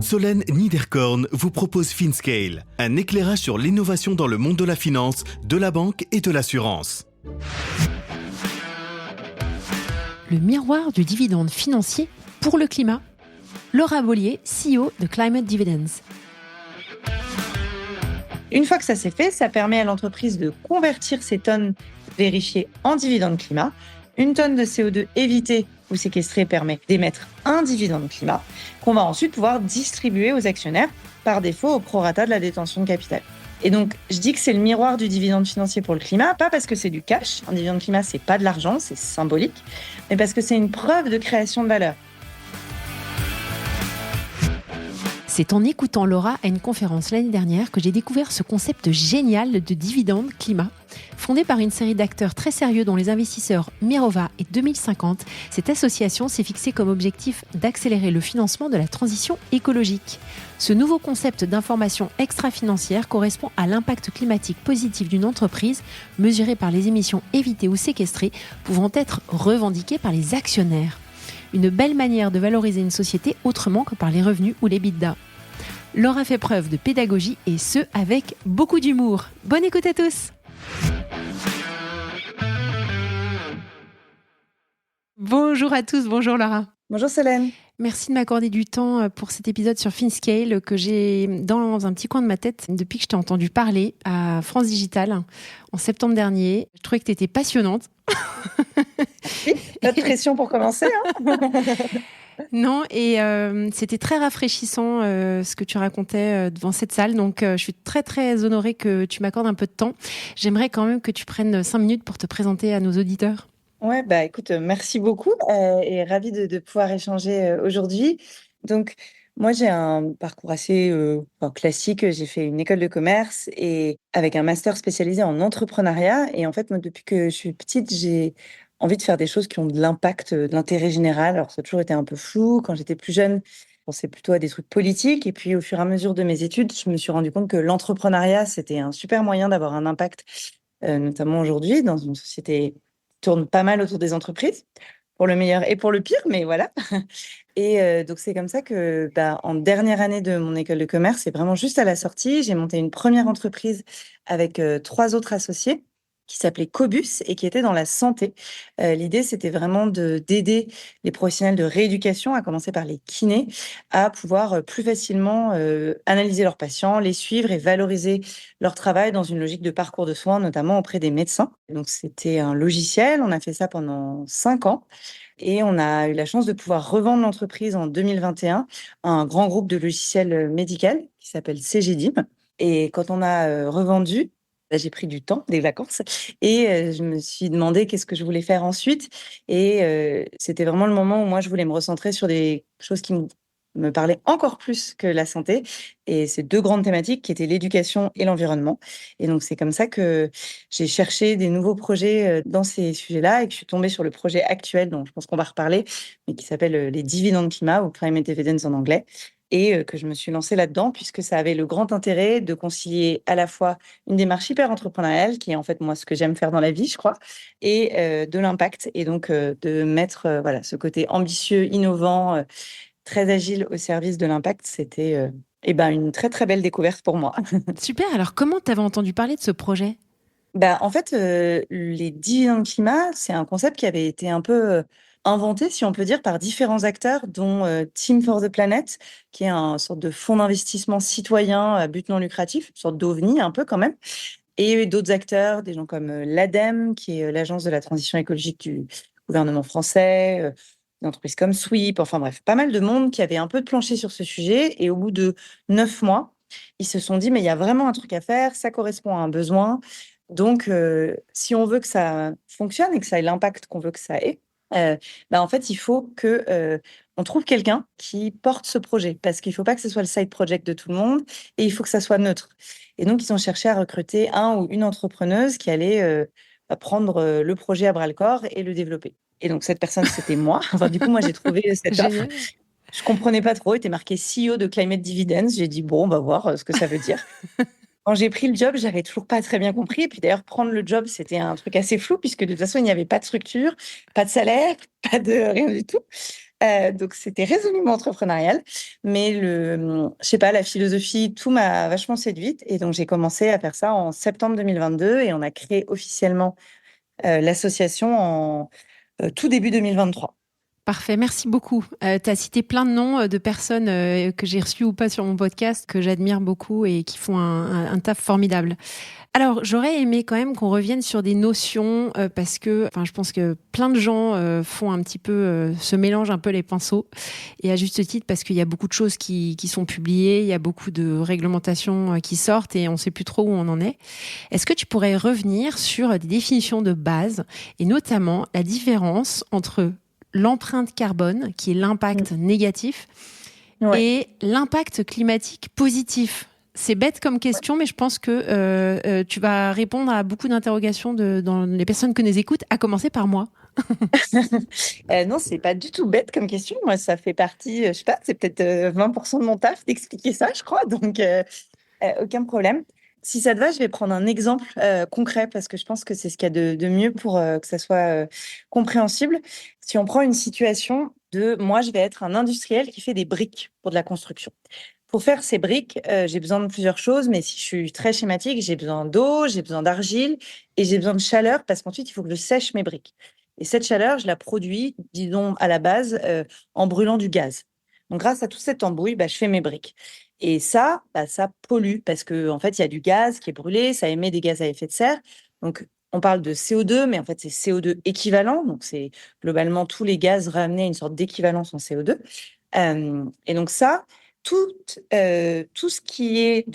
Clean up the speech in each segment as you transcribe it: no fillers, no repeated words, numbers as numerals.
Solène Niederkorn vous propose FinScale, un éclairage sur l'innovation dans le monde de la finance, de la banque et de l'assurance. Le miroir du dividende financier pour le climat. Laura Bollier, CEO de Climate Dividends. Une fois que ça s'est fait, ça permet à l'entreprise de convertir ces tonnes vérifiées en dividendes climat. Une tonne de CO2 évitée ou séquestrée permet d'émettre un dividende climat qu'on va ensuite pouvoir distribuer aux actionnaires par défaut au prorata de la détention de capital. Et donc, je dis que c'est le miroir du dividende financier pour le climat, pas parce que c'est du cash. Un dividende climat, c'est pas de l'argent, c'est symbolique, mais parce que c'est une preuve de création de valeur. C'est en écoutant Laura à une conférence l'année dernière que j'ai découvert ce concept génial de dividende climat. Fondée par une série d'acteurs très sérieux dont les investisseurs Mirova et 2050, cette association s'est fixée comme objectif d'accélérer le financement de la transition écologique. Ce nouveau concept d'information extra-financière correspond à l'impact climatique positif d'une entreprise mesuré par les émissions évitées ou séquestrées pouvant être revendiquées par les actionnaires. Une belle manière de valoriser une société autrement que par les revenus ou l'EBITDA. Laura fait preuve de pédagogie et ce, avec beaucoup d'humour. Bonne écoute à tous. Bonjour à tous, bonjour Laura. Bonjour Solène. Merci de m'accorder du temps pour cet épisode sur FinScale que j'ai dans un petit coin de ma tête depuis que je t'ai entendu parler à France Digital en septembre dernier. Je trouvais que tu étais passionnante. Oui, pas de pression pour commencer. Non, et c'était très rafraîchissant ce que tu racontais devant cette salle. Donc, je suis très, très honorée que tu m'accordes un peu de temps. J'aimerais quand même que tu prennes 5 minutes pour te présenter à nos auditeurs. Ouais, écoute, merci beaucoup et ravie de pouvoir échanger aujourd'hui. Donc, moi, j'ai un parcours assez classique. J'ai fait une école de commerce et avec un master spécialisé en entrepreneuriat. Et en fait, moi, depuis que je suis petite, j'ai envie de faire des choses qui ont de l'impact, de l'intérêt général. Alors, ça a toujours été un peu flou. Quand j'étais plus jeune, je pensais plutôt à des trucs politiques. Et puis, au fur et à mesure de mes études, je me suis rendu compte que l'entrepreneuriat, c'était un super moyen d'avoir un impact, notamment aujourd'hui, dans une société tourne pas mal autour des entreprises, pour le meilleur et pour le pire, mais voilà. Et donc, c'est comme ça que, en dernière année de mon école de commerce, c'est vraiment juste à la sortie, j'ai monté une première entreprise avec 3 autres associés qui s'appelait Cobus et qui était dans la santé. L'idée, c'était vraiment d'aider les professionnels de rééducation, à commencer par les kinés, à pouvoir plus facilement analyser leurs patients, les suivre et valoriser leur travail dans une logique de parcours de soins, notamment auprès des médecins. Donc, c'était un logiciel. On a fait ça pendant 5 ans. Et on a eu la chance de pouvoir revendre l'entreprise en 2021 à un grand groupe de logiciels médical qui s'appelle CGDIM. Et quand on a revendu, j'ai pris du temps, des vacances, et je me suis demandé qu'est-ce que je voulais faire ensuite. Et c'était vraiment le moment où moi, je voulais me recentrer sur des choses qui me parlaient encore plus que la santé. Et ces 2 grandes thématiques qui étaient l'éducation et l'environnement. Et donc, c'est comme ça que j'ai cherché des nouveaux projets dans ces sujets-là et que je suis tombée sur le projet actuel, dont je pense qu'on va reparler, mais qui s'appelle les dividendes climat ou Climate Dividends en anglais. Et que je me suis lancée là-dedans puisque ça avait le grand intérêt de concilier à la fois une démarche hyper entrepreneuriale, qui est en fait moi ce que j'aime faire dans la vie, je crois, et de l'impact. Et donc de mettre ce côté ambitieux, innovant, très agile au service de l'impact, c'était une très très belle découverte pour moi. Super, alors comment tu avais entendu parler de ce projet ? En fait, les dividendes climat, c'est un concept qui avait été un peu inventé, si on peut dire, par différents acteurs, dont Team for the Planet, qui est un sorte de fonds d'investissement citoyen à but non lucratif, une sorte d'OVNI un peu quand même, et d'autres acteurs, des gens comme l'ADEME, qui est l'Agence de la transition écologique du gouvernement français, des entreprises comme Sweep, enfin bref, pas mal de monde qui avait un peu planché sur ce sujet. Et au bout de 9 mois, ils se sont dit, mais il y a vraiment un truc à faire, ça correspond à un besoin. Donc, si on veut que ça fonctionne et que ça ait l'impact qu'on veut que ça ait, en fait, il faut que on trouve quelqu'un qui porte ce projet, parce qu'il ne faut pas que ce soit le side project de tout le monde et il faut que ça soit neutre. Et donc, ils ont cherché à recruter un ou une entrepreneuse qui allait prendre le projet à bras-le-corps et le développer. Et donc, cette personne, c'était moi. Enfin, du coup, moi, j'ai trouvé cette offre. Génial. Je comprenais pas trop. Il était marqué CEO de Climate Dividends. J'ai dit, bon, on va voir ce que ça veut dire. Quand j'ai pris le job, j'avais toujours pas très bien compris. Et puis d'ailleurs, prendre le job, c'était un truc assez flou puisque de toute façon, il n'y avait pas de structure, pas de salaire, pas de rien du tout. Donc, c'était résolument entrepreneurial. Mais je sais pas, la philosophie, tout m'a vachement séduite. Et donc, j'ai commencé à faire ça en septembre 2022 et on a créé officiellement l'association en tout début 2023. Parfait, merci beaucoup. Tu as cité plein de noms de personnes que j'ai reçues ou pas sur mon podcast, que j'admire beaucoup et qui font un taf formidable. Alors, j'aurais aimé quand même qu'on revienne sur des notions parce que je pense que plein de gens font un petit peu, se mélangent un peu les pinceaux. Et à juste titre, parce qu'il y a beaucoup de choses qui sont publiées, il y a beaucoup de réglementations qui sortent et on ne sait plus trop où on en est. Est-ce que tu pourrais revenir sur des définitions de base et notamment la différence entre l'empreinte carbone, qui est l'impact négatif, Ouais. et l'impact climatique positif? C'est bête comme question, mais je pense que tu vas répondre à beaucoup d'interrogations dans les personnes que nous écoutent, à commencer par moi. Non, c'est pas du tout bête comme question. Moi, ça fait partie, je sais pas, c'est peut-être 20% de mon taf d'expliquer ça, je crois. Donc, aucun problème. Si ça te va, je vais prendre un exemple concret parce que je pense que c'est ce qu'il y a de mieux pour que ça soit compréhensible. Si on prend une situation de moi, je vais être un industriel qui fait des briques pour de la construction. Pour faire ces briques, j'ai besoin de plusieurs choses, mais si je suis très schématique, j'ai besoin d'eau, j'ai besoin d'argile et j'ai besoin de chaleur parce qu'ensuite, il faut que je sèche mes briques. Et cette chaleur, je la produis, disons, à la base, en brûlant du gaz. Donc, grâce à toute cette embrouille, je fais mes briques. Et ça, ça pollue parce qu'en fait, il y a du gaz qui est brûlé, ça émet des gaz à effet de serre. Donc, on parle de CO2, mais en fait, c'est CO2 équivalent. Donc, c'est globalement tous les gaz ramenés à une sorte d'équivalence en CO2. Et donc, ça, tout ce qui est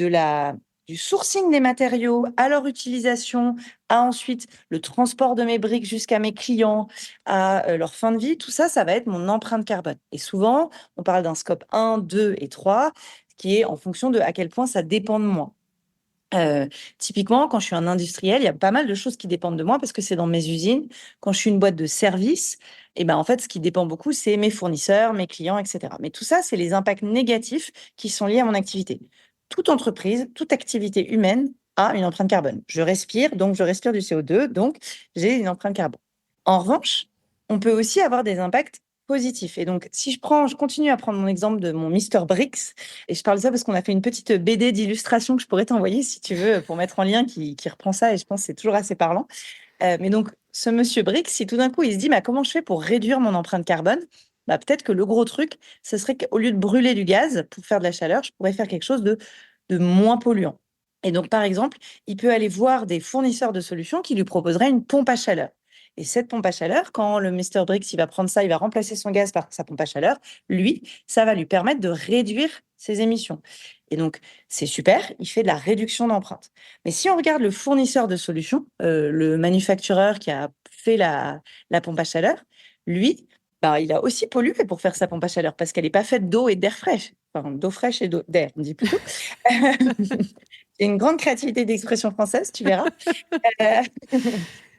du sourcing des matériaux à leur utilisation, à ensuite le transport de mes briques jusqu'à mes clients, à leur fin de vie, tout ça, ça va être mon empreinte carbone. Et souvent, on parle d'un scope 1, 2 et 3, qui est en fonction de à quel point ça dépend de moi. Typiquement, quand je suis un industriel, il y a pas mal de choses qui dépendent de moi parce que c'est dans mes usines. Quand je suis une boîte de service, et ben en fait, ce qui dépend beaucoup, c'est mes fournisseurs, mes clients, etc. Mais tout ça, c'est les impacts négatifs qui sont liés à mon activité. Toute entreprise, toute activité humaine a une empreinte carbone. Je respire, donc je respire du CO2, donc j'ai une empreinte carbone. En revanche, on peut aussi avoir des impacts positifs. Et donc, si je continue à prendre mon exemple de mon Mister Bricks, et je parle de ça parce qu'on a fait une petite BD d'illustration que je pourrais t'envoyer si tu veux pour mettre en lien qui reprend ça et je pense que c'est toujours assez parlant. Mais donc, ce monsieur Brix, si tout d'un coup il se dit comment je fais pour réduire mon empreinte carbone, peut-être que le gros truc, ce serait qu'au lieu de brûler du gaz pour faire de la chaleur, je pourrais faire quelque chose de moins polluant. Et donc, par exemple, il peut aller voir des fournisseurs de solutions qui lui proposeraient une pompe à chaleur. Et cette pompe à chaleur, quand le Mister Brix, il va prendre ça, il va remplacer son gaz par sa pompe à chaleur, lui, ça va lui permettre de réduire ses émissions. Et donc, c'est super, il fait de la réduction d'empreinte. Mais si on regarde le fournisseur de solutions, le manufactureur qui a fait la pompe à chaleur, lui, il a aussi pollué pour faire sa pompe à chaleur parce qu'elle n'est pas faite d'eau et d'air fraîche. Enfin, d'eau fraîche et d'air, on dit plutôt. C'est une grande créativité d'expression française, tu verras. Euh,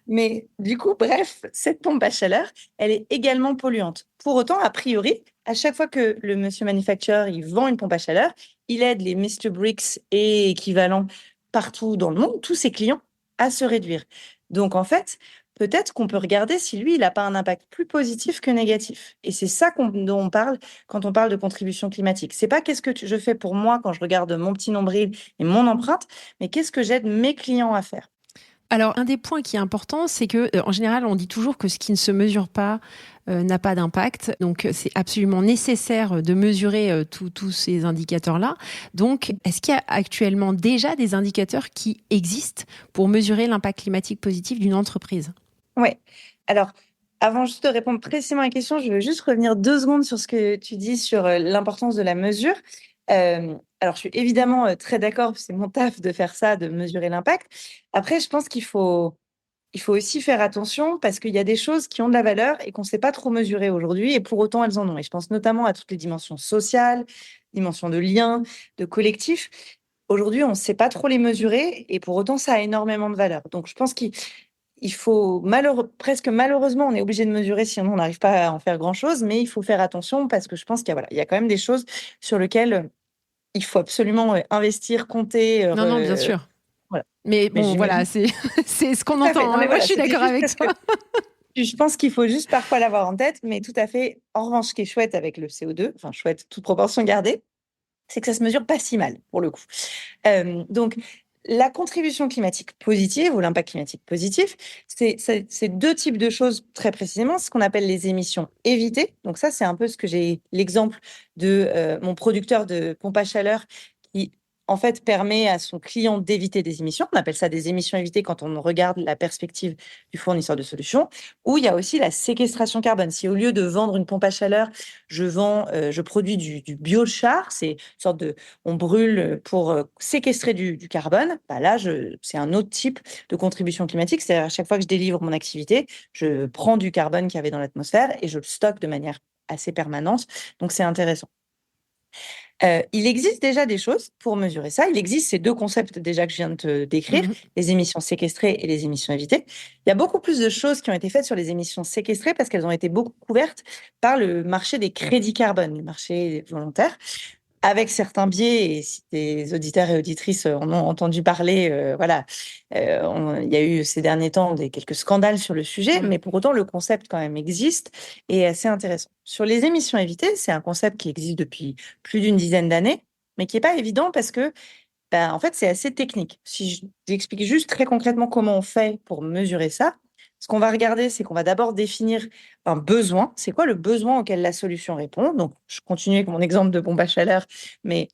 Mais du coup, bref, cette pompe à chaleur, elle est également polluante. Pour autant, a priori, à chaque fois que le monsieur manufacturer il vend une pompe à chaleur, il aide les Mr. Bricks et équivalents partout dans le monde, tous ses clients, à se réduire. Donc en fait, peut-être qu'on peut regarder si lui, il n'a pas un impact plus positif que négatif. Et c'est ça dont on parle quand on parle de contribution climatique. C'est pas qu'est-ce que je fais pour moi quand je regarde mon petit nombril et mon empreinte, mais qu'est-ce que j'aide mes clients à faire. Alors, un des points qui est important, c'est que, en général, on dit toujours que ce qui ne se mesure pas n'a pas d'impact. Donc, c'est absolument nécessaire de mesurer tous ces indicateurs-là. Donc, est-ce qu'il y a actuellement déjà des indicateurs qui existent pour mesurer l'impact climatique positif d'une entreprise? Oui. Alors, avant juste de répondre précisément à la question, je veux juste revenir 2 secondes sur ce que tu dis sur l'importance de la mesure. Alors, je suis évidemment très d'accord, c'est mon taf de faire ça, de mesurer l'impact. Après, je pense qu'il faut aussi faire attention parce qu'il y a des choses qui ont de la valeur et qu'on ne sait pas trop mesurer aujourd'hui et pour autant, elles en ont. Et je pense notamment à toutes les dimensions sociales, dimensions de lien, de collectif. Aujourd'hui, on ne sait pas trop les mesurer et pour autant, ça a énormément de valeur. Donc, je pense qu'il faut presque malheureusement, on est obligé de mesurer, sinon on n'arrive pas à en faire grand-chose, mais il faut faire attention parce que je pense il y a quand même des choses sur lesquelles il faut absolument investir, compter. Non, bien sûr. Voilà. Mais bon, voilà, c'est ce qu'on entend. Non, mais Moi, voilà, je suis c'était d'accord juste avec parce toi. Je pense qu'il faut juste parfois l'avoir en tête, mais tout à fait. En revanche, ce qui est chouette avec le CO2, enfin chouette, toute proportion gardée, c'est que ça se mesure pas si mal, pour le coup. Donc, la contribution climatique positive ou l'impact climatique positif, c'est deux types de choses très précisément, ce qu'on appelle les émissions évitées. Donc ça, c'est un peu ce que j'ai l'exemple de mon producteur de pompe à chaleur qui, en fait, permet à son client d'éviter des émissions. On appelle ça des émissions évitées quand on regarde la perspective du fournisseur de solutions. Ou il y a aussi la séquestration carbone. Si au lieu de vendre une pompe à chaleur, je produis du biochar, c'est une sorte de, on brûle pour séquestrer du carbone. Bah là, c'est un autre type de contribution climatique. C'est-à-dire à chaque fois que je délivre mon activité, je prends du carbone qu'il y avait dans l'atmosphère et je le stocke de manière assez permanente. Donc c'est intéressant. Il existe déjà des choses pour mesurer ça. Il existe ces deux concepts déjà que je viens de te décrire, les émissions séquestrées et les émissions évitées. Il y a beaucoup plus de choses qui ont été faites sur les émissions séquestrées parce qu'elles ont été beaucoup couvertes par le marché des crédits carbone, le marché volontaire, avec certains biais. Et si tes auditeurs et auditrices en ont entendu parler, voilà, il y a eu ces derniers temps quelques scandales sur le sujet, mais pour autant, le concept quand même existe et est assez intéressant. Sur les émissions évitées, c'est un concept qui existe depuis plus d'une dizaine d'années, mais qui n'est pas évident parce que, ben, en fait, c'est assez technique. Si j'explique juste très concrètement comment on fait pour mesurer ça, ce qu'on va regarder, c'est qu'on va d'abord définir un besoin. C'est quoi le besoin auquel la solution répond? Donc, je continue avec mon exemple de pompe à chaleur, mais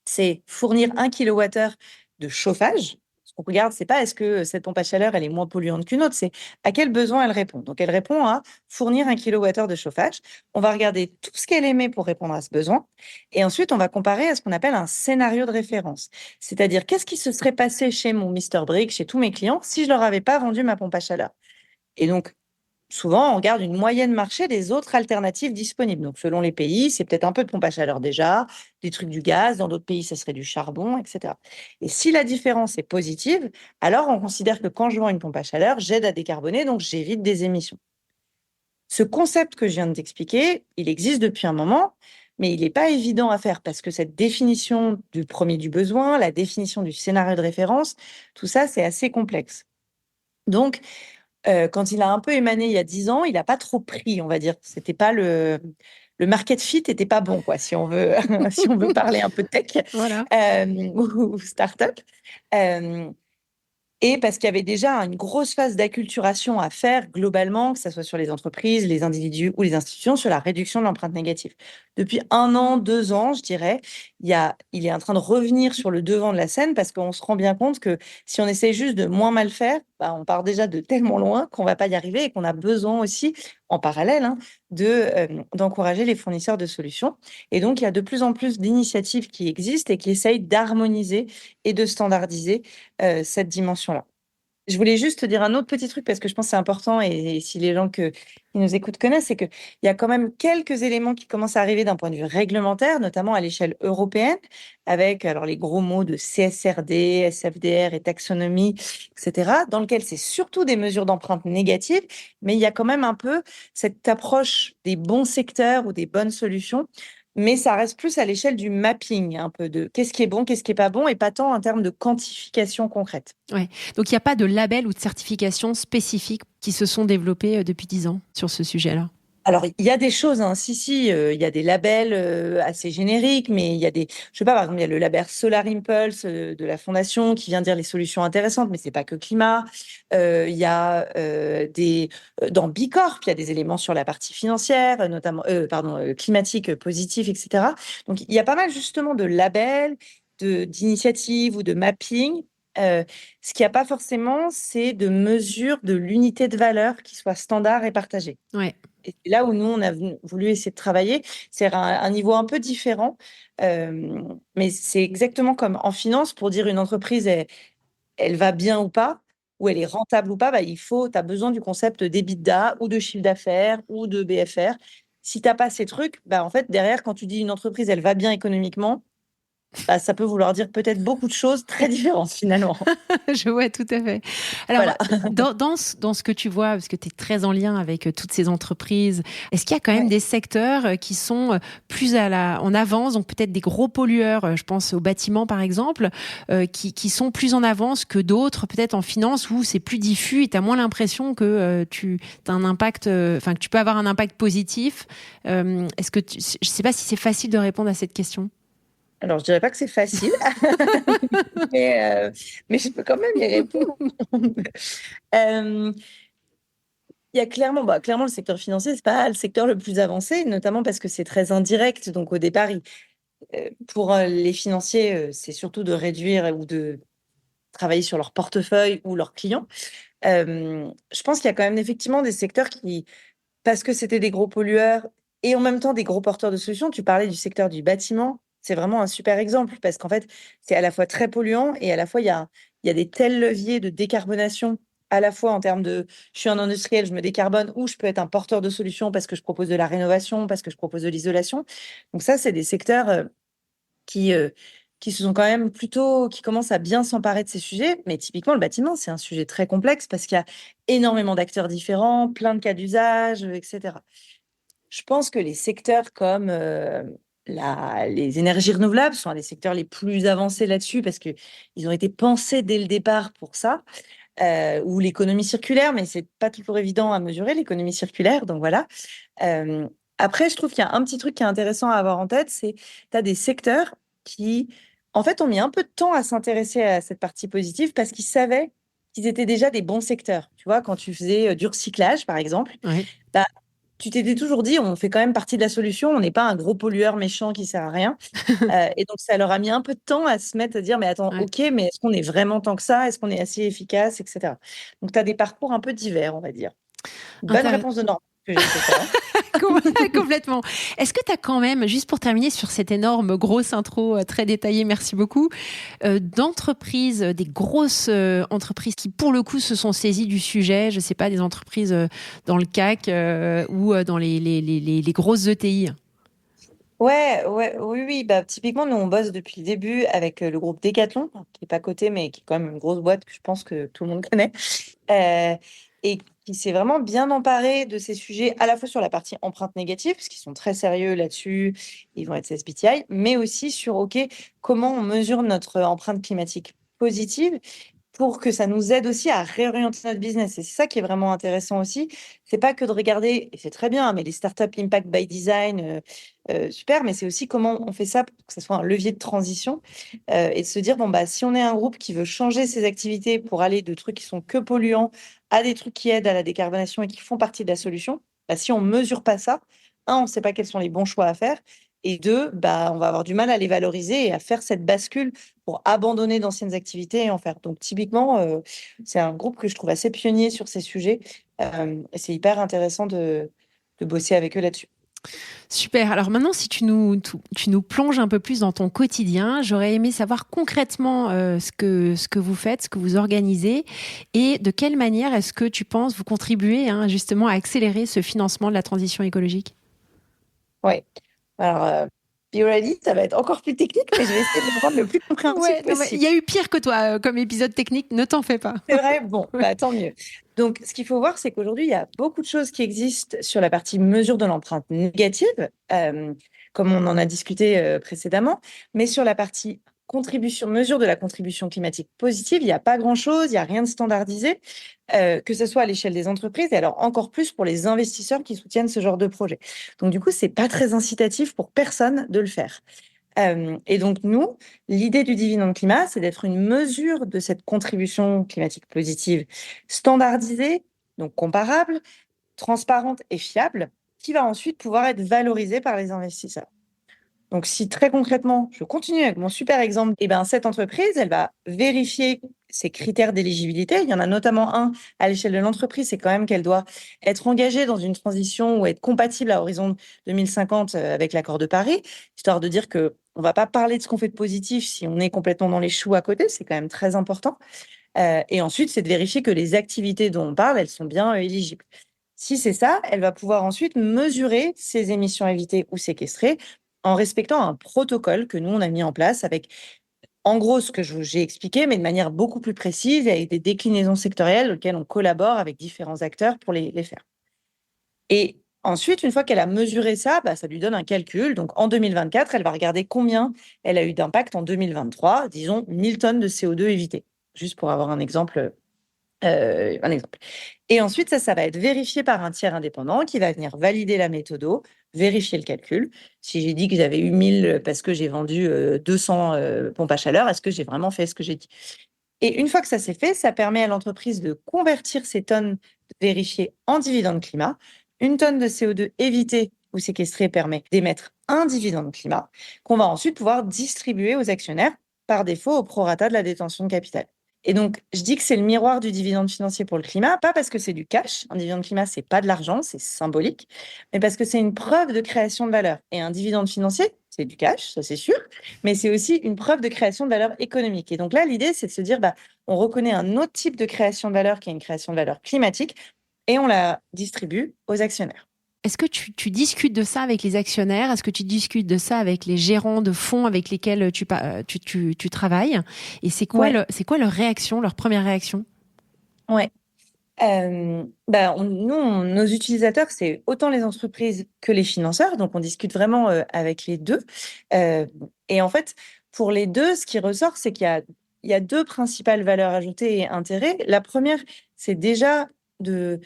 c'est fournir 1 kWh de chauffage. Ce qu'on regarde, c'est pas est-ce que cette pompe à chaleur, elle est moins polluante qu'une autre, c'est à quel besoin elle répond. Donc, elle répond à fournir 1 kWh de chauffage. On va regarder tout ce qu'elle émet pour répondre à ce besoin. Et ensuite, on va comparer à ce qu'on appelle un scénario de référence. C'est-à-dire, qu'est-ce qui se serait passé chez mon Mister Brick, chez tous mes clients, si je leur avais pas vendu ma pompe à chaleur. Et donc, souvent, on regarde une moyenne marché des autres alternatives disponibles. Donc, selon les pays, c'est peut-être un peu de pompe à chaleur déjà, des trucs du gaz. Dans d'autres pays, ça serait du charbon, etc. Et si la différence est positive, alors on considère que quand je vends une pompe à chaleur, j'aide à décarboner, donc j'évite des émissions. Ce concept que je viens de t'expliquer, il existe depuis un moment, mais il n'est pas évident à faire parce que cette définition du premier du besoin, la définition du scénario de référence, tout ça, c'est assez complexe. Donc, quand il a un peu émané il y a 10 ans, il n'a pas trop pris, on va dire. C'était pas le market fit était pas bon, quoi, si on veut, si on veut parler un peu tech Voilà. ou start-up. Et parce qu'il y avait déjà une grosse phase d'acculturation à faire globalement, que ce soit sur les entreprises, les individus ou les institutions, sur la réduction de l'empreinte négative. Depuis 1 an, 2 ans, je dirais, il est en train de revenir sur le devant de la scène parce qu'on se rend bien compte que si on essaie juste de moins mal faire, bah, on part déjà de tellement loin qu'on ne va pas y arriver et qu'on a besoin aussi, en parallèle, hein, d'encourager les fournisseurs de solutions. Et donc, il y a de plus en plus d'initiatives qui existent et qui essayent d'harmoniser et de standardiser cette dimension-là. Je voulais juste te dire un autre petit truc parce que je pense que c'est important et si les gens qui nous écoutent connaissent, c'est qu'il y a quand même quelques éléments qui commencent à arriver d'un point de vue réglementaire, notamment à l'échelle européenne, avec alors les gros mots de CSRD, SFDR et taxonomie, etc., dans lequel c'est surtout des mesures d'empreinte négative, mais il y a quand même un peu cette approche des bons secteurs ou des bonnes solutions, mais ça reste plus à l'échelle du mapping, un peu de qu'est-ce qui est bon, qu'est-ce qui est pas bon, et pas tant en termes de quantification concrète. Ouais. Donc, il n'y a pas de label ou de certification spécifique qui se sont développés depuis 10 ans sur ce sujet-là. Alors, il y a des choses, hein. Si, il y a des labels assez génériques, mais il y a je sais pas, par exemple, il y a le label Solar Impulse de la Fondation qui vient dire les solutions intéressantes, mais c'est pas que climat. Il y a dans Bicorp, il y a des éléments sur la partie financière, notamment, climatique, positif, etc. Donc, il y a pas mal justement de labels, d'initiatives ou de mapping. Ce qu'il n'y a pas forcément, c'est de mesure de l'unité de valeur qui soit standard et partagée. Ouais. Et c'est là où nous, on a voulu essayer de travailler. C'est un niveau un peu différent, mais c'est exactement comme en finance, pour dire une entreprise, elle va bien ou pas, ou elle est rentable ou pas, bah, tu as besoin du concept d'EBITDA ou de chiffre d'affaires ou de BFR. Si tu n'as pas ces trucs, bah, en fait, derrière, quand tu dis une entreprise, elle va bien économiquement, ça peut vouloir dire peut-être beaucoup de choses très différentes finalement. Je vois tout à fait. Alors, Voilà. dans ce que tu vois, parce que tu es très en lien avec toutes ces entreprises, est-ce qu'il y a quand même Ouais. des secteurs qui sont plus en avance, donc peut-être des gros pollueurs, je pense aux bâtiments par exemple, qui sont plus en avance que d'autres, peut-être en finance, où c'est plus diffus et tu as moins l'impression que tu as un impact, que tu peux avoir un impact positif. Je ne sais pas si c'est facile de répondre à cette question. Alors, je dirais pas que c'est facile, mais je peux quand même y répondre. Euh, Il y a clairement le secteur financier, c'est pas le secteur le plus avancé, notamment parce que c'est très indirect. Donc au départ, pour les financiers, c'est surtout de réduire ou de travailler sur leur portefeuille ou leurs clients. Je pense qu'il y a quand même effectivement des secteurs qui, parce que c'était des gros pollueurs et en même temps des gros porteurs de solutions. Tu parlais du secteur du bâtiment, c'est vraiment un super exemple parce qu'en fait, c'est à la fois très polluant et à la fois il y a des tels leviers de décarbonation, à la fois en termes de je suis un industriel, je me décarbone, ou je peux être un porteur de solutions parce que je propose de la rénovation, parce que je propose de l'isolation. Donc ça, c'est des secteurs qui, euh, qui se sont quand même plutôt, qui commencent à bien s'emparer de ces sujets. Mais typiquement, le bâtiment, c'est un sujet très complexe parce qu'il y a énormément d'acteurs différents, plein de cas d'usage, etc. Je pense que les secteurs comme les énergies renouvelables sont un des secteurs les plus avancés là-dessus parce qu'ils ont été pensés dès le départ pour ça, ou l'économie circulaire, mais c'est pas toujours évident à mesurer l'économie circulaire, donc voilà. Euh, Après, je trouve qu'il y a un petit truc qui est intéressant à avoir en tête, c'est tu as des secteurs qui, en fait, ont mis un peu de temps à s'intéresser à cette partie positive parce qu'ils savaient qu'ils étaient déjà des bons secteurs. Tu vois, quand tu faisais du recyclage, par exemple, Oui. bah, tu t'étais toujours dit, on fait quand même partie de la solution, on n'est pas un gros pollueur méchant qui sert à rien. Et donc, ça leur a mis un peu de temps à se mettre à dire, mais attends, Ouais. ok, mais est-ce qu'on est vraiment tant que ça? Est-ce qu'on est assez efficace, etc. Donc, tu as des parcours un peu divers, on va dire. Bonne Intér- réponse de Normand que j'ai fait ça. Complètement. Est-ce que tu as quand même, juste pour terminer sur cette énorme grosse intro très détaillée, merci beaucoup, d'entreprises, des grosses entreprises qui pour le coup se sont saisies du sujet, je ne sais pas, des entreprises dans le CAC ou dans les grosses ETI? Ouais, ouais, oui, oui. Bah, typiquement, nous, on bosse depuis le début avec le groupe Decathlon, qui n'est pas coté, mais qui est quand même une grosse boîte que je pense que tout le monde connaît, euh, et qui s'est vraiment bien emparé de ces sujets, à la fois sur la partie empreinte négative, parce qu'ils sont très sérieux là-dessus, ils vont être SBTI, mais aussi sur, OK, comment on mesure notre empreinte climatique positive pour que ça nous aide aussi à réorienter notre business. Et c'est ça qui est vraiment intéressant aussi. C'est pas que de regarder, et c'est très bien, hein, mais les startups impact by design, super, mais c'est aussi comment on fait ça pour que ce soit un levier de transition, et de se dire, bon, bah, si on est un groupe qui veut changer ses activités pour aller de trucs qui sont que polluants à des trucs qui aident à la décarbonation et qui font partie de la solution, bah, si on mesure pas ça, un, on ne sait pas quels sont les bons choix à faire, et deux, bah, on va avoir du mal à les valoriser et à faire cette bascule pour abandonner d'anciennes activités et en faire. Donc, typiquement, c'est un groupe que je trouve assez pionnier sur ces sujets, et c'est hyper intéressant de bosser avec eux là-dessus. Super. Alors maintenant, si tu nous plonges un peu plus dans ton quotidien, j'aurais aimé savoir concrètement ce que vous faites, ce que vous organisez et de quelle manière est-ce que tu penses vous contribuer justement à accélérer ce financement de la transition écologique. Ouais. Alors, be ready, ça va être encore plus technique, mais je vais essayer de le rendre le plus compréhensible Ouais, non, mais il possible. y a eu pire que toi comme épisode technique, ne t'en fais pas. C'est vrai? Bon, Ouais. bah, tant mieux. Donc, ce qu'il faut voir, c'est qu'aujourd'hui, il y a beaucoup de choses qui existent sur la partie mesure de l'empreinte négative, comme on en a discuté précédemment, mais sur la partie contribution, mesure de la contribution climatique positive, il n'y a pas grand-chose, il n'y a rien de standardisé, que ce soit à l'échelle des entreprises, et alors encore plus pour les investisseurs qui soutiennent ce genre de projet. Donc, du coup, c'est pas très incitatif pour personne de le faire. Et donc, nous, l'idée du dividende climat, c'est d'être une mesure de cette contribution climatique positive standardisée, donc comparable, transparente et fiable, qui va ensuite pouvoir être valorisée par les investisseurs. Donc, si très concrètement, je continue avec mon super exemple, et ben, cette entreprise, elle va vérifier ses critères d'éligibilité. Il y en a notamment un à l'échelle de l'entreprise, c'est quand même qu'elle doit être engagée dans une transition ou être compatible à horizon 2050 avec l'accord de Paris, histoire de dire que on va pas parler de ce qu'on fait de positif si on est complètement dans les choux à côté, c'est quand même très important. Et ensuite, c'est de vérifier que les activités dont on parle, elles sont bien éligibles. Si c'est ça, elle va pouvoir ensuite mesurer ses émissions évitées ou séquestrées en respectant un protocole que nous, on a mis en place avec, en gros, ce que j'ai expliqué, mais de manière beaucoup plus précise et avec des déclinaisons sectorielles auxquelles on collabore avec différents acteurs pour les faire. Et ensuite, une fois qu'elle a mesuré ça, ça lui donne un calcul. Donc, en 2024, elle va regarder combien elle a eu d'impact en 2023, disons 1000 tonnes de CO2 évitées, juste pour avoir un exemple. Et ensuite, ça va être vérifié par un tiers indépendant qui va venir valider la méthodo, vérifier le calcul. Si j'ai dit que j'avais eu 1000 parce que j'ai vendu 200 pompes à chaleur, est-ce que j'ai vraiment fait ce que j'ai dit? Et une fois que ça s'est fait, ça permet à l'entreprise de convertir ces tonnes vérifiées en dividendes climat. Une tonne de CO2 évitée ou séquestrée permet d'émettre un dividende climat qu'on va ensuite pouvoir distribuer aux actionnaires par défaut au prorata de la détention de capital. Et donc, je dis que c'est le miroir du dividende financier pour le climat, pas parce que c'est du cash. Un dividende climat, c'est pas de l'argent, c'est symbolique, mais parce que c'est une preuve de création de valeur. Et un dividende financier, c'est du cash, ça c'est sûr, mais c'est aussi une preuve de création de valeur économique. Et donc là, l'idée, c'est de se dire, on reconnaît un autre type de création de valeur qui est une création de valeur climatique et on la distribue aux actionnaires. Est-ce que tu discutes de ça avec les actionnaires? Est-ce que tu discutes de ça avec les gérants de fonds avec lesquels tu travailles? Et c'est quoi, leur réaction, leur première réaction? Ouais. Nos utilisateurs, c'est autant les entreprises que les financeurs. Donc, on discute vraiment avec les deux. Et en fait, pour les deux, ce qui ressort, c'est qu'il y a deux principales valeurs ajoutées et intérêts. La première, c'est déjà de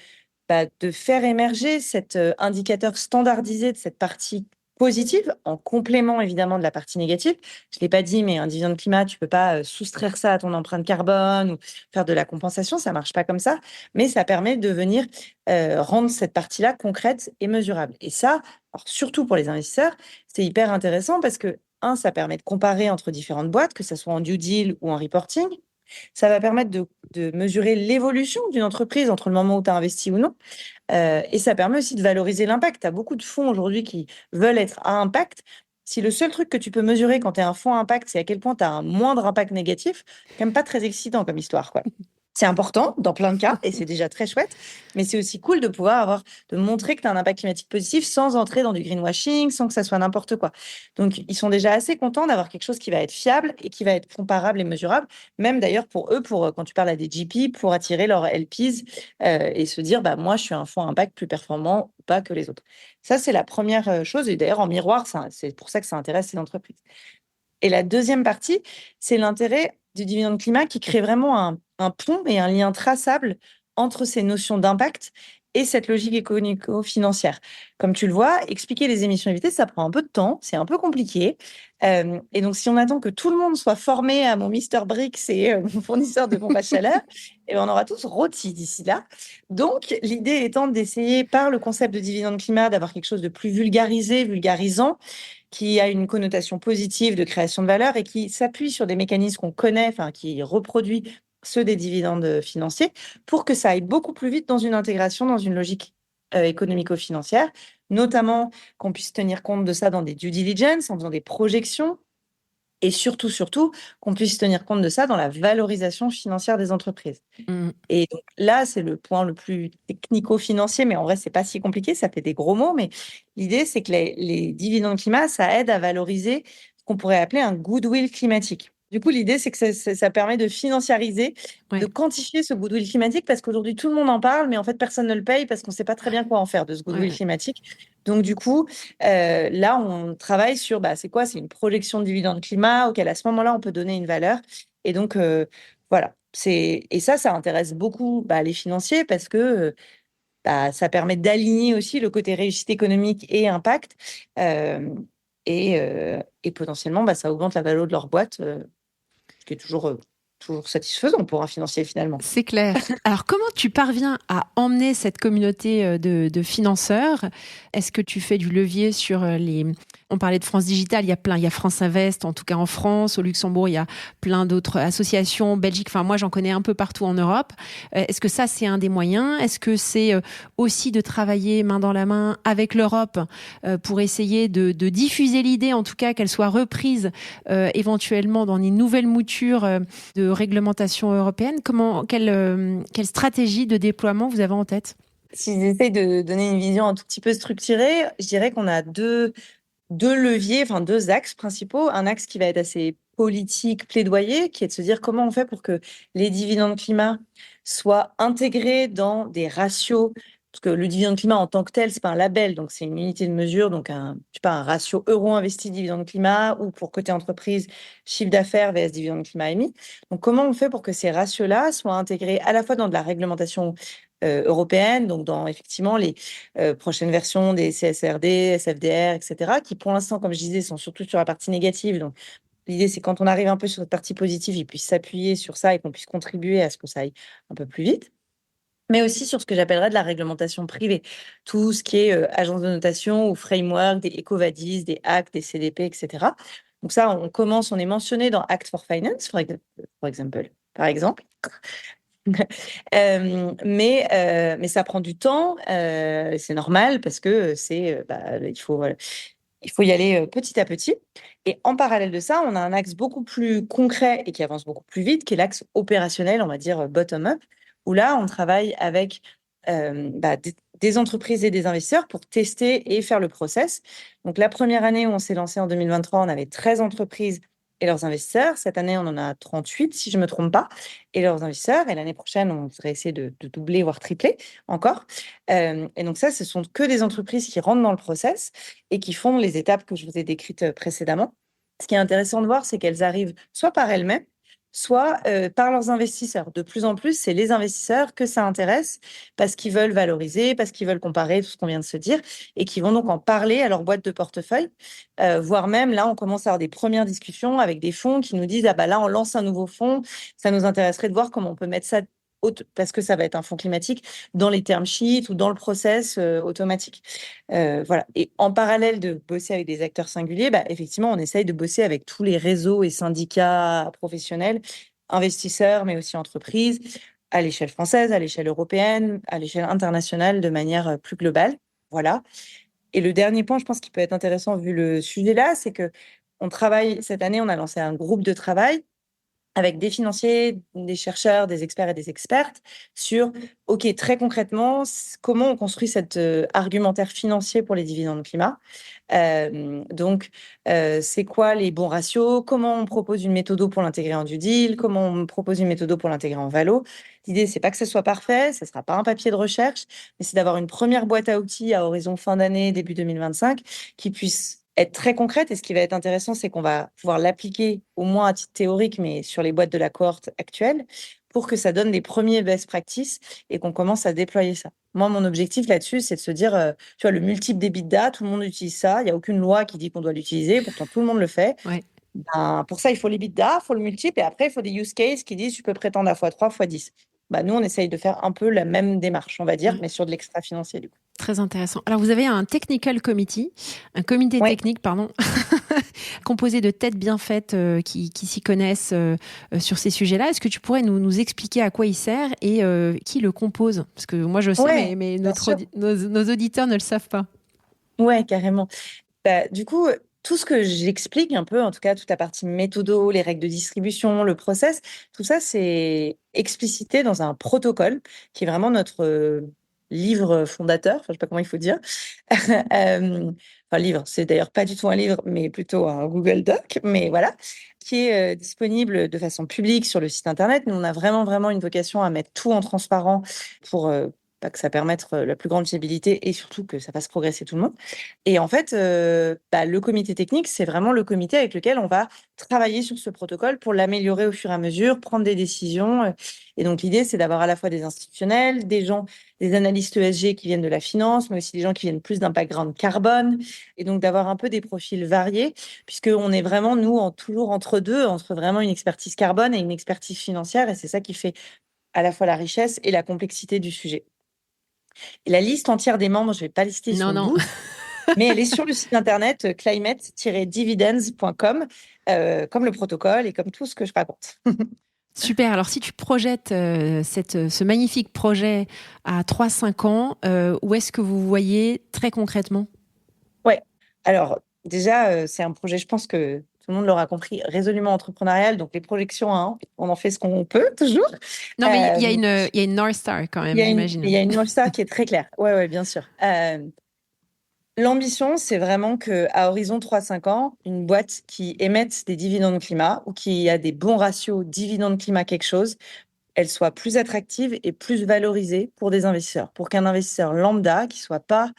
faire émerger cet indicateur standardisé de cette partie positive, en complément évidemment de la partie négative. Je ne l'ai pas dit, mais un dividende climat, tu ne peux pas soustraire ça à ton empreinte carbone ou faire de la compensation, ça ne marche pas comme ça, mais ça permet de venir rendre cette partie-là concrète et mesurable. Et ça, alors, surtout pour les investisseurs, c'est hyper intéressant parce que, ça permet de comparer entre différentes boîtes, que ce soit en due deal ou en reporting. Ça va permettre de mesurer l'évolution d'une entreprise entre le moment où tu as investi ou non. Et ça permet aussi de valoriser l'impact. Tu as beaucoup de fonds aujourd'hui qui veulent être à impact. Si le seul truc que tu peux mesurer quand tu es un fonds à impact, c'est à quel point tu as un moindre impact négatif, c'est quand même pas très excitant comme histoire, quoi. C'est important dans plein de cas et c'est déjà très chouette, mais c'est aussi cool de montrer que tu as un impact climatique positif sans entrer dans du greenwashing, sans que ça soit n'importe quoi. Donc, ils sont déjà assez contents d'avoir quelque chose qui va être fiable et qui va être comparable et mesurable, même d'ailleurs pour eux, quand tu parles à des GP, pour attirer leurs LPs et se dire, moi, je suis un fonds à impact plus performant ou pas que les autres. Ça, c'est la première chose et d'ailleurs, en miroir, c'est pour ça que ça intéresse ces entreprises. Et la deuxième partie, c'est l'intérêt du dividende climat qui crée vraiment un pont et un lien traçable entre ces notions d'impact et cette logique économico-financière. Comme tu le vois, expliquer les émissions évitées, ça prend un peu de temps, c'est un peu compliqué. Et donc, si on attend que tout le monde soit formé à mon Mister Bricks et mon fournisseur de pompes à chaleur, on aura tous rôti d'ici là. Donc, l'idée étant d'essayer, par le concept de dividende climat, d'avoir quelque chose de plus vulgarisant, qui a une connotation positive de création de valeur et qui s'appuie sur des mécanismes qu'on connaît, qui reproduit ceux des dividendes financiers, pour que ça aille beaucoup plus vite dans une intégration, dans une logique économico-financière, notamment qu'on puisse tenir compte de ça dans des due diligence, en faisant des projections, et surtout, qu'on puisse tenir compte de ça dans la valorisation financière des entreprises. Mmh. Et donc là, c'est le point le plus technico-financier, mais en vrai, c'est pas si compliqué, ça fait des gros mots, mais l'idée, c'est que les dividendes climat, ça aide à valoriser ce qu'on pourrait appeler un goodwill climatique. Du coup, l'idée, c'est que ça permet de financiariser, de quantifier ce goodwill climatique, parce qu'aujourd'hui, tout le monde en parle, mais en fait, personne ne le paye parce qu'on ne sait pas très bien quoi en faire de ce goodwill climatique. Donc, du coup, là, on travaille sur, c'est quoi? C'est une projection de dividende climat auquel, à ce moment-là, on peut donner une valeur. Et donc, voilà. Et ça intéresse beaucoup les financiers parce que ça permet d'aligner aussi le côté réussite économique et impact. Et potentiellement, ça augmente la valeur de leur boîte, ce qui est toujours satisfaisant pour un financier finalement. C'est clair. Alors, comment tu parviens à emmener cette communauté de financeurs? Est-ce que tu fais du levier sur On parlait de France Digital, il y a France Invest, en tout cas en France, au Luxembourg, il y a plein d'autres associations, Belgique, moi j'en connais un peu partout en Europe. Est-ce que ça, c'est un des moyens? Est-ce que c'est aussi de travailler main dans la main avec l'Europe pour essayer de diffuser l'idée, en tout cas qu'elle soit reprise éventuellement dans une nouvelle mouture de réglementation européenne? Quelle stratégie de déploiement vous avez en tête? Si j'essaie de donner une vision un tout petit peu structurée, je dirais qu'on a deux deux leviers, enfin deux axes principaux. Un axe qui va être assez politique, plaidoyer, qui est de se dire comment on fait pour que les dividendes climat soient intégrés dans des ratios. Parce que le dividende climat en tant que tel, c'est pas un label, donc c'est une unité de mesure, donc je sais pas, un ratio euro investi dividende climat ou pour côté entreprise, chiffre d'affaires vs dividende climat émis. Donc comment on fait pour que ces ratios-là soient intégrés à la fois dans de la réglementation européenne, donc dans effectivement les prochaines versions des CSRD, SFDR, etc., qui pour l'instant, comme je disais, sont surtout sur la partie négative. Donc l'idée, c'est quand on arrive un peu sur cette partie positive, ils puissent s'appuyer sur ça et qu'on puisse contribuer à ce que ça aille un peu plus vite. Mais aussi sur ce que j'appellerais de la réglementation privée. Tout ce qui est agence de notation ou framework, des EcoVadis, des ACT, des CDP, etc. Donc ça, on commence, on est mentionné dans Act for Finance, par exemple. Mais ça prend du temps, c'est normal parce que il faut y aller petit à petit. Et en parallèle de ça, on a un axe beaucoup plus concret et qui avance beaucoup plus vite, qui est l'axe opérationnel, on va dire bottom-up, où là, on travaille avec des entreprises et des investisseurs pour tester et faire le process. Donc, la première année où on s'est lancé en 2023, on avait 13 entreprises et leurs investisseurs. Cette année, on en a 38, si je ne me trompe pas, et leurs investisseurs. Et l'année prochaine, on voudrait essayer de doubler, voire tripler encore. Et donc ça, ce sont que des entreprises qui rentrent dans le process et qui font les étapes que je vous ai décrites précédemment. Ce qui est intéressant de voir, c'est qu'elles arrivent soit par elles-mêmes, soit par leurs investisseurs. De plus en plus, c'est les investisseurs que ça intéresse parce qu'ils veulent valoriser, parce qu'ils veulent comparer tout ce qu'on vient de se dire et qui vont donc en parler à leur boîte de portefeuille, voire même là, on commence à avoir des premières discussions avec des fonds qui nous disent, ah bah là, on lance un nouveau fonds, ça nous intéresserait de voir comment on peut mettre ça parce que ça va être un fonds climatique, dans les term sheets ou dans le process automatique. Voilà. Et en parallèle de bosser avec des acteurs singuliers, bah, effectivement, on essaye de bosser avec tous les réseaux et syndicats professionnels, investisseurs, mais aussi entreprises, à l'échelle française, à l'échelle européenne, à l'échelle internationale, de manière plus globale. Voilà. Et le dernier point, je pense, qui peut être intéressant vu le sujet là, c'est que on travaille, cette année, on a lancé un groupe de travail avec des financiers, des chercheurs, des experts et des expertes sur, OK, très concrètement, comment on construit cet argumentaire financier pour les dividendes climat. Donc, c'est quoi les bons ratios? Comment on propose une méthode pour l'intégrer en due deal? Comment on propose une méthode pour l'intégrer en valo? L'idée, c'est pas que ce soit parfait, ça sera pas un papier de recherche, mais c'est d'avoir une première boîte à outils à horizon fin d'année, début 2025, qui puisse être très concrète. Et ce qui va être intéressant, c'est qu'on va pouvoir l'appliquer au moins à titre théorique, mais sur les boîtes de la cohorte actuelle, pour que ça donne des premiers best practices et qu'on commence à déployer ça. Moi, mon objectif là-dessus, c'est de se dire, tu vois, le multiple d'EBITDA, tout le monde utilise ça. Il n'y a aucune loi qui dit qu'on doit l'utiliser, pourtant tout le monde le fait. Ouais. Ben, pour ça, il faut l'EBITDA, il faut le multiple, et après, il faut des use cases qui disent, tu peux prétendre à x3, x10. Ben, nous, on essaye de faire un peu la même démarche, on va dire, mais sur de l'extra-financier, du coup. Très intéressant. Alors, vous avez un technical committee, un comité technique, pardon, composé de têtes bien faites qui s'y connaissent sur ces sujets-là. Est-ce que tu pourrais nous expliquer à quoi il sert et qui le compose? Parce que moi, je sais, mais nos auditeurs ne le savent pas. Ouais, carrément. Bah, du coup, tout ce que j'explique un peu, en tout cas, toute la partie méthodo, les règles de distribution, le process, tout ça, c'est explicité dans un protocole qui est vraiment notre livre fondateur, enfin, je sais pas comment il faut dire. Enfin, livre, c'est d'ailleurs pas du tout un livre, mais plutôt un Google Doc, mais voilà, qui est disponible de façon publique sur le site internet. Nous, on a vraiment une vocation à mettre tout en transparent pour que ça permette la plus grande visibilité et surtout que ça fasse progresser tout le monde. Et en fait, le comité technique, c'est vraiment le comité avec lequel on va travailler sur ce protocole pour l'améliorer au fur et à mesure, prendre des décisions. Et donc, l'idée, c'est d'avoir à la fois des institutionnels, des gens, des analystes ESG qui viennent de la finance, mais aussi des gens qui viennent plus d'un background carbone. Et donc, d'avoir un peu des profils variés, puisqu'on est vraiment, nous, toujours entre deux, entre vraiment une expertise carbone et une expertise financière. Et c'est ça qui fait à la fois la richesse et la complexité du sujet. Et la liste entière des membres, je ne vais pas lister, ils sont 12, mais elle est sur le site internet climate-dividends.com, comme le protocole et comme tout ce que je raconte. Super. Alors, si tu projettes ce magnifique projet à 3-5 ans, où est-ce que vous voyez très concrètement? Ouais. Alors, déjà, c'est un projet, je pense que tout le monde l'aura compris, résolument entrepreneurial. Donc, les projections, hein, on en fait ce qu'on peut, toujours. Non, mais il y a une North Star quand même, j'imagine. Il y a une North Star qui est très claire. Ouais, bien sûr. L'ambition, c'est vraiment qu'à horizon 3-5 ans, une boîte qui émette des dividendes climat ou qui a des bons ratios dividendes climat quelque chose, elle soit plus attractive et plus valorisée pour des investisseurs. Pour qu'un investisseur lambda, qui soit pas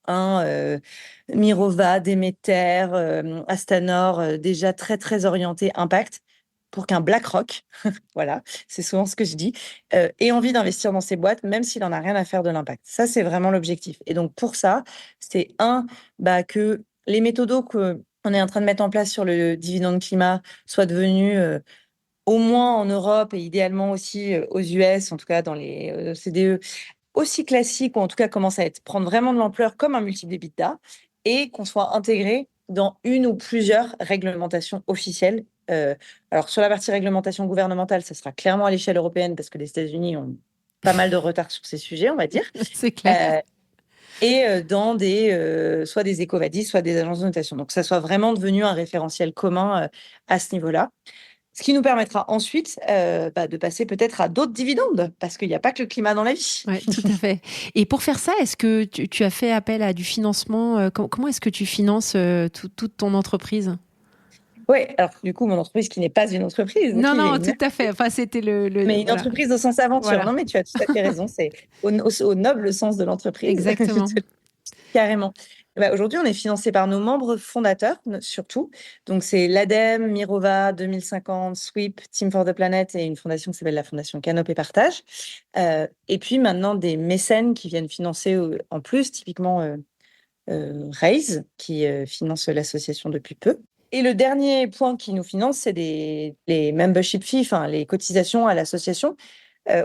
un Mirova, Demeter, Astanor, déjà très, très orienté impact, pour qu'un BlackRock, voilà, c'est souvent ce que je dis, ait envie d'investir dans ces boîtes, même s'il n'en a rien à faire de l'impact. Ça, c'est vraiment l'objectif. Et donc, pour ça, c'est que les méthodos qu'on est en train de mettre en place sur le dividende climat soient devenus au moins en Europe et idéalement aussi aux US, en tout cas dans les CDE, aussi classiques, ou en tout cas commence à prendre vraiment de l'ampleur comme un multiple d'EBITDA, et qu'on soit intégré dans une ou plusieurs réglementations officielles. Alors sur la partie réglementation gouvernementale, ça sera clairement à l'échelle européenne parce que les États-Unis ont pas mal de retard sur ces sujets, on va dire. C'est clair. Et dans soit des EcoVadis, soit des agences de notation. Donc, que ça soit vraiment devenu un référentiel commun à ce niveau-là. Ce qui nous permettra ensuite de passer peut-être à d'autres dividendes, parce qu'il n'y a pas que le climat dans la vie. Oui, tout à fait. Et pour faire ça, est-ce que tu as fait appel à du financement? Comment est-ce que tu finances toute ton entreprise? Oui, alors du coup, mon entreprise qui n'est pas une entreprise. Non, tout à fait. Enfin, c'était Mais une entreprise au sens aventure. Voilà. Non, mais tu as tout à fait raison. C'est au noble sens de l'entreprise. Exactement. Carrément. Aujourd'hui, on est financé par nos membres fondateurs, surtout. Donc, c'est l'ADEME, Mirova, 2050, SWEEP, Team for the Planet et une fondation qui s'appelle la Fondation Canop et Partage. Et puis maintenant, des mécènes qui viennent financer en plus, typiquement Raise, qui finance l'association depuis peu. Et le dernier point qui nous finance, c'est les membership fees, enfin les cotisations à l'association.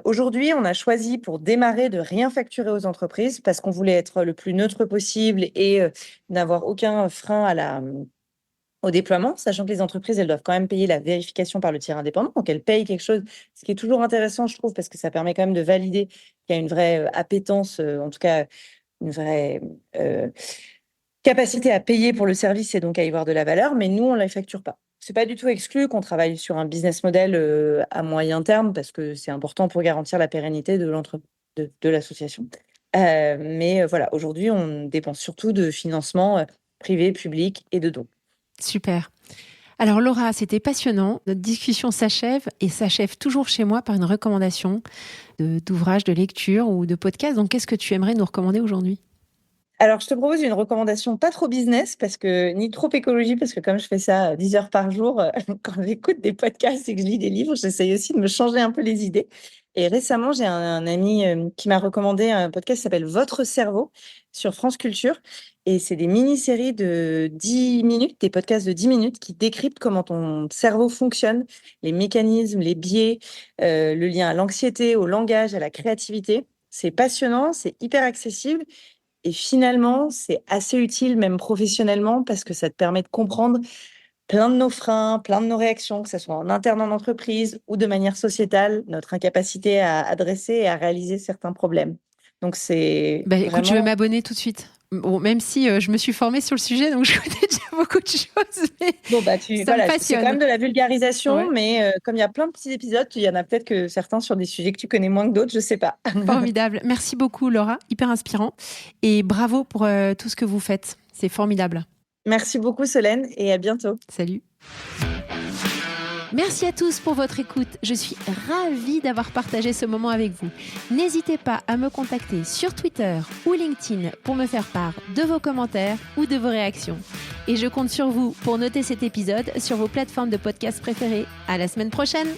Aujourd'hui, on a choisi pour démarrer de rien facturer aux entreprises parce qu'on voulait être le plus neutre possible et n'avoir aucun frein au déploiement, sachant que les entreprises, elles doivent quand même payer la vérification par le tiers indépendant. Donc, elles payent quelque chose, ce qui est toujours intéressant, je trouve, parce que ça permet quand même de valider qu'il y a une vraie appétence, en tout cas une vraie capacité à payer pour le service et donc à y voir de la valeur, mais nous, on ne la facture pas. C'est pas du tout exclu qu'on travaille sur un business model à moyen terme parce que c'est important pour garantir la pérennité de l'association. Mais voilà, aujourd'hui, on dépense surtout de financement privé, public et de dons. Super. Alors Laura, c'était passionnant. Notre discussion s'achève et s'achève toujours chez moi par une recommandation d'ouvrage, de lecture ou de podcast. Donc, qu'est-ce que tu aimerais nous recommander aujourd'hui ? Alors, je te propose une recommandation pas trop business, ni trop écologie, parce que comme je fais ça 10 heures par jour, quand j'écoute des podcasts et que je lis des livres, j'essaye aussi de me changer un peu les idées. Et récemment, j'ai un ami qui m'a recommandé un podcast qui s'appelle Votre cerveau sur France Culture. Et c'est des mini-séries de 10 minutes, des podcasts de 10 minutes qui décryptent comment ton cerveau fonctionne, les mécanismes, les biais, le lien à l'anxiété, au langage, à la créativité. C'est passionnant, c'est hyper accessible. Et finalement, c'est assez utile, même professionnellement, parce que ça te permet de comprendre plein de nos freins, plein de nos réactions, que ce soit en interne en entreprise ou de manière sociétale, notre incapacité à adresser et à réaliser certains problèmes. Donc, c'est écoute, je vais m'abonner tout de suite. Bon, même si je me suis formée sur le sujet, donc je connais déjà beaucoup de choses. Mais ça me passionne. C'est quand même de la vulgarisation, mais comme il y a plein de petits épisodes, il y en a peut-être que certains sur des sujets que tu connais moins que d'autres, je ne sais pas. Formidable. Merci beaucoup, Laura. Hyper inspirant. Et bravo pour tout ce que vous faites. C'est formidable. Merci beaucoup, Solène, et à bientôt. Salut. Merci à tous pour votre écoute. Je suis ravie d'avoir partagé ce moment avec vous. N'hésitez pas à me contacter sur Twitter ou LinkedIn pour me faire part de vos commentaires ou de vos réactions. Et je compte sur vous pour noter cet épisode sur vos plateformes de podcast préférées. À la semaine prochaine!